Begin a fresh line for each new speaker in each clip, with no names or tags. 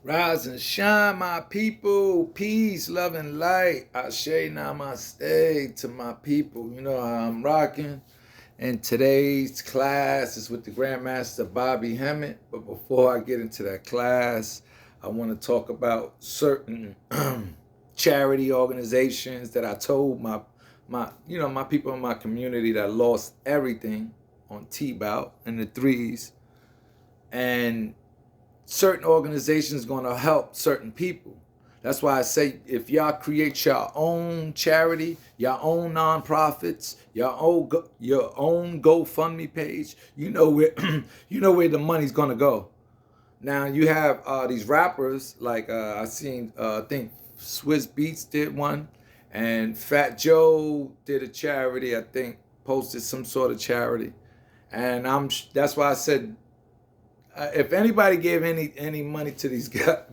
Rise and shine, my people. Peace, love, and light. Ashe namaste to my people. You know how I'm rocking. And today's class is with the Grandmaster Bobby Hemmett. But before I get into that class, I want to talk about certain charity organizations that I told my people in my community that lost everything on T-Bout and the threes. And certain organizations going to help certain people. That's why I say if y'all create your own charity, your own nonprofits, your own GoFundMe page, you know where you know where the money's gonna go. Now you have these rappers like I seen I think Swiss Beats did one, and Fat Joe did a charity. I think posted some sort of charity, and that's why I said if anybody gave any money to these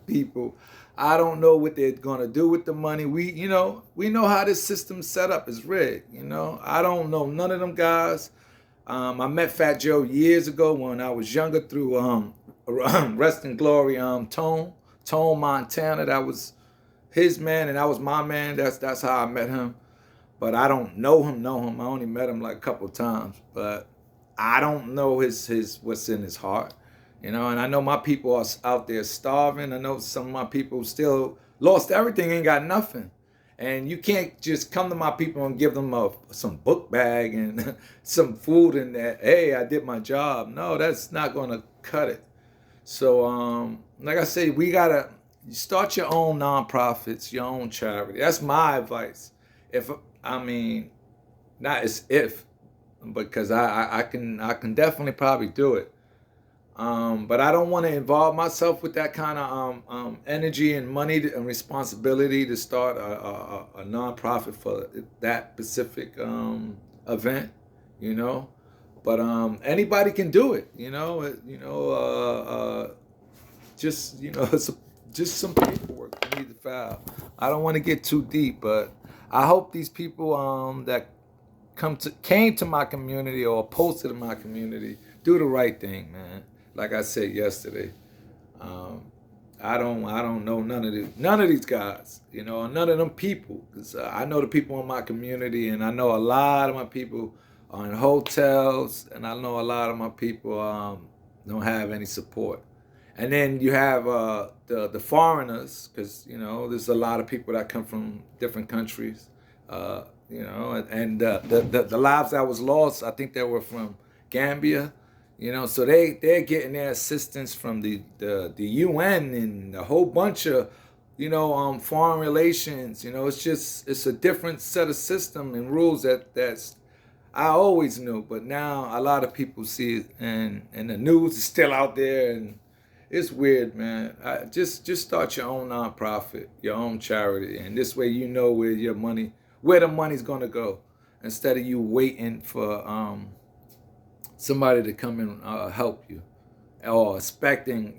people, I don't know what they're gonna do with the money. We know how this system's set up is rigged. I don't know none of them guys. I met Fat Joe years ago when I was younger through Rest in Glory Tone Montana. That was his man and that was my man. That's how I met him. But I don't know him. I only met him like a couple of times. But I don't know his what's in his heart. And I know my people are out there starving. I know some of my people still lost everything, ain't got nothing. And you can't just come to my people and give them some book bag and some food and that, hey, I did my job. No, that's not going to cut it. So, like I say, we got to start your own nonprofits, your own charity. That's my advice. Not as if, because I can definitely probably do it. But I don't want to involve myself with that kind of energy and money and responsibility to start a nonprofit for that specific event, you know. But anybody can do it, just it's just some paperwork you need to file. I don't want to get too deep, but I hope these people that came to my community or posted in my community do the right thing, man. Like I said yesterday, I don't know none of these guys, none of them people. Cause I know the people in my community, and I know a lot of my people are in hotels, and I know a lot of my people don't have any support. And then you have the foreigners, because there's a lot of people that come from different countries, and the lives that was lost, I think they were from Gambia. So they're getting their assistance from the UN and a whole bunch of foreign relations. It's a different set of system and rules that's I always knew, but now a lot of people see it, and the news is still out there, and it's weird, man. Just start your own nonprofit, your own charity, and this way you know where the money's gonna go, instead of you waiting for somebody to come and help you, or expecting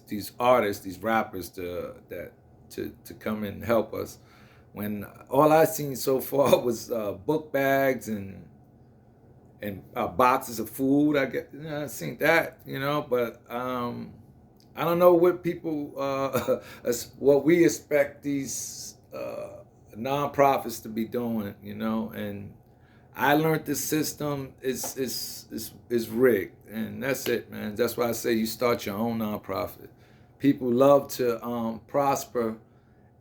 these artists, these rappers to come and help us, when all I seen so far was book bags and boxes of food. I seen that, but I don't know what people what we expect these nonprofits to be doing, and I learned this system is rigged, and that's it, man. That's why I say you start your own nonprofit. People love to prosper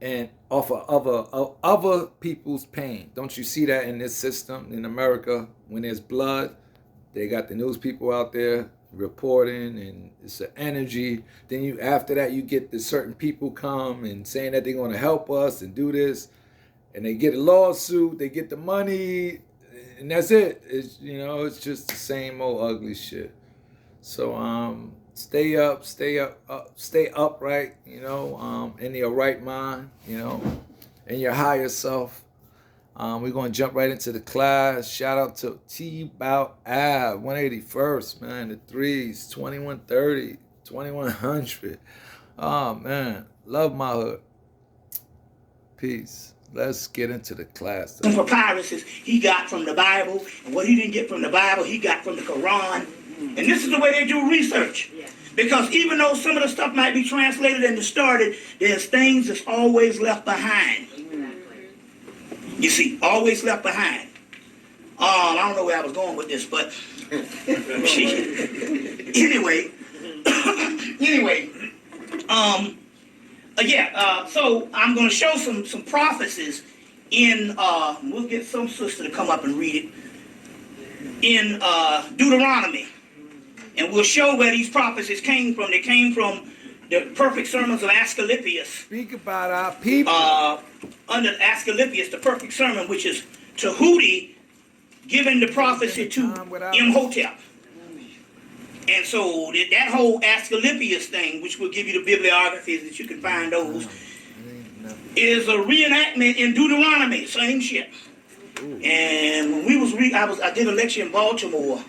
and off of other people's pain. Don't you see that in this system in America? When there's blood, they got the news people out there reporting, and it's an energy. Then after that you get the certain people come and saying that they're going to help us and do this, and they get a lawsuit, they get the money, and that's it. It's just the same old ugly shit. So stay upright, in your right mind, in your higher self. We're gonna jump right into the class. Shout out to T-Bout Ave, 181st, man, the threes, 2130, 2100. Oh man, love my hood. Peace. Let's get into the class.
Some papyruses he got from the Bible, and what he didn't get from the Bible, he got from the Quran. And this is the way they do research. Because even though some of the stuff might be translated and distorted, there's things that's always left behind. You see, always left behind. I don't know where I was going with this, but anyway, so I'm going to show some prophecies in, we'll get some sister to come up and read it, in Deuteronomy. And we'll show where these prophecies came from. They came from the perfect sermons of Asclepius.
Speak about our people.
Under Asclepius, the perfect sermon, which is Tahuti giving the prophecy to Imhotep. And so that whole Asclepius thing, which will give you the bibliographies that you can find those, is a reenactment in Deuteronomy, same shit. And when we was I did a lecture in Baltimore,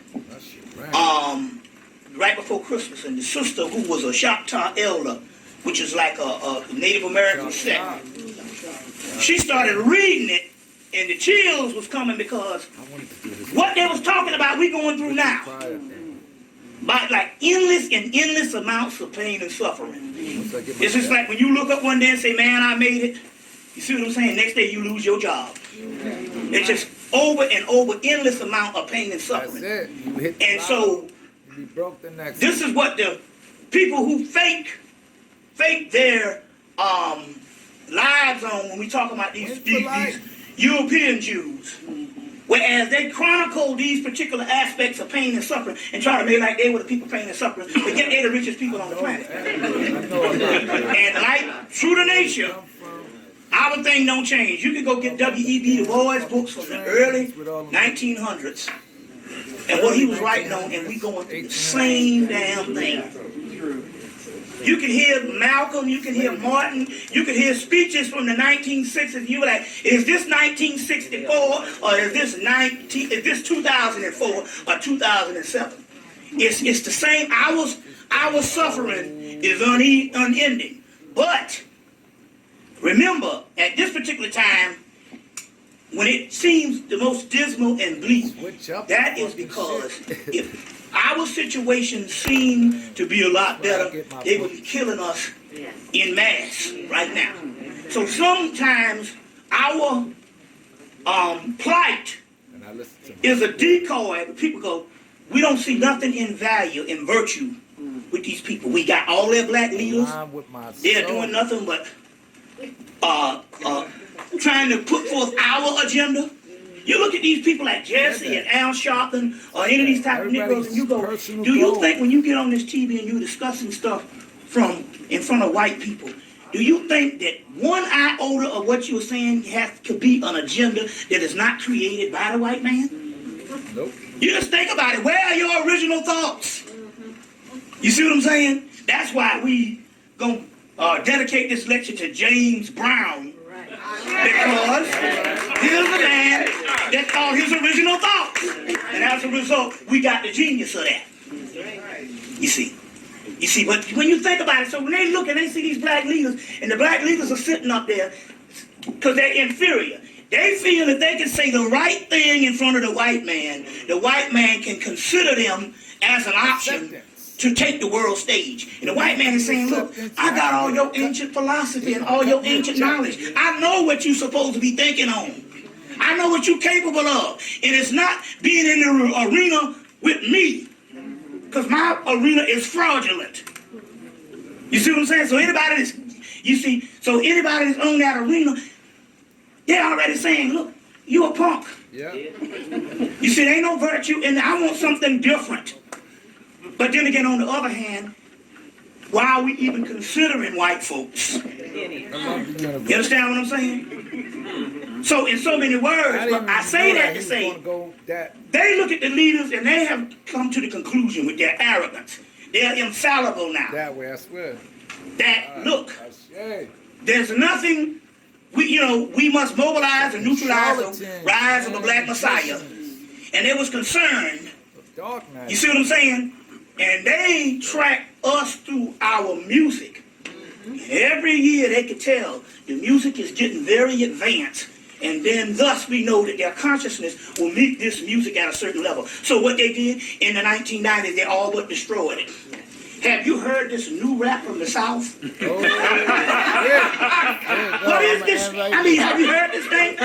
right before Christmas, and the sister who was a Choctaw elder, which is like a Native American sect, she started reading it, and the chills was coming because what they was talking about we going through now. By like endless amounts of pain and suffering. It's just like when you look up one day and say, man, I made it. You see what I'm saying? Next day you lose your job. It's just over and over, endless amount of pain and suffering.
That's it. You hit the
And so
you broke the next
this is what the people who fake their lives on when we talk about these European Jews. Whereas they chronicle these particular aspects of pain and suffering and try to make like they were the people pain and suffering, but yet they're the richest people on the planet. And like true to nature, our thing don't change. You can go get W.E.B. Du Bois books from the early 1900s and what he was writing on, and we going through the same damn thing. You can hear Malcolm, you can hear Martin, you can hear speeches from the 1960s, and you were like, is this 1964 or is this 2004 or 2007? It's the same. Our suffering is unending. But remember, at this particular time, when it seems the most dismal and bleak, that is because if our situation seemed to be a lot better, they would be killing us in mass right now. So sometimes our plight is a decoy. People go, we don't see nothing in value, in virtue with these people. We got all their black leaders. They're doing nothing but trying to put forth our agenda. You look at these people like Jesse and Al Sharpton or any of these type of Negroes, and you go, do you think when you get on this TV and you're discussing stuff from in front of white people, do you think that one iota of what you're saying could be an agenda that is not created by the white man?
Nope.
You just think about it. Where are your original thoughts? You see what I'm saying? That's why we gonna dedicate this lecture to James Brown. Because here's a man that thought his original thoughts. And as a result, we got the genius of that. You see, but when you think about it, so when they look and they see these black leaders, and the black leaders are sitting up there because they're inferior. They feel that they can say the right thing in front of the white man can consider them as an option to take the world stage. And the white man is saying, look, I got all your ancient philosophy and all your ancient knowledge. I know what you're supposed to be thinking on. I know what you're capable of. And it's not being in the arena with me, because my arena is fraudulent. You see what I'm saying? So anybody that's on that arena, they're already saying, look, you a punk.
Yeah.
You see, there ain't no virtue, and I want something different. But then again, on the other hand, why are we even considering white folks? You understand what I'm saying? So in so many words, but I say that to say, they look at the leaders and they have come to the conclusion with their arrogance. They're infallible now.
That way, I swear.
That, look, there's nothing, we must mobilize and neutralize the rise of a black messiah. And they was concerned, you see what I'm saying? And they track us through our music. Every year they could tell the music is getting very advanced, and then thus we know that their consciousness will meet this music at a certain level. So what they did in the 1990s, they all but destroyed it. Have you heard this new rap from the South?
Oh, yeah.
What is this? I mean, have you heard this thing?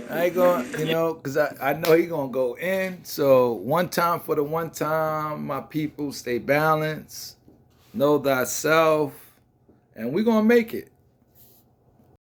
I ain't going, because I know he going to go in. So one time for the one time, my people, stay balanced, know thyself, and we going to make it.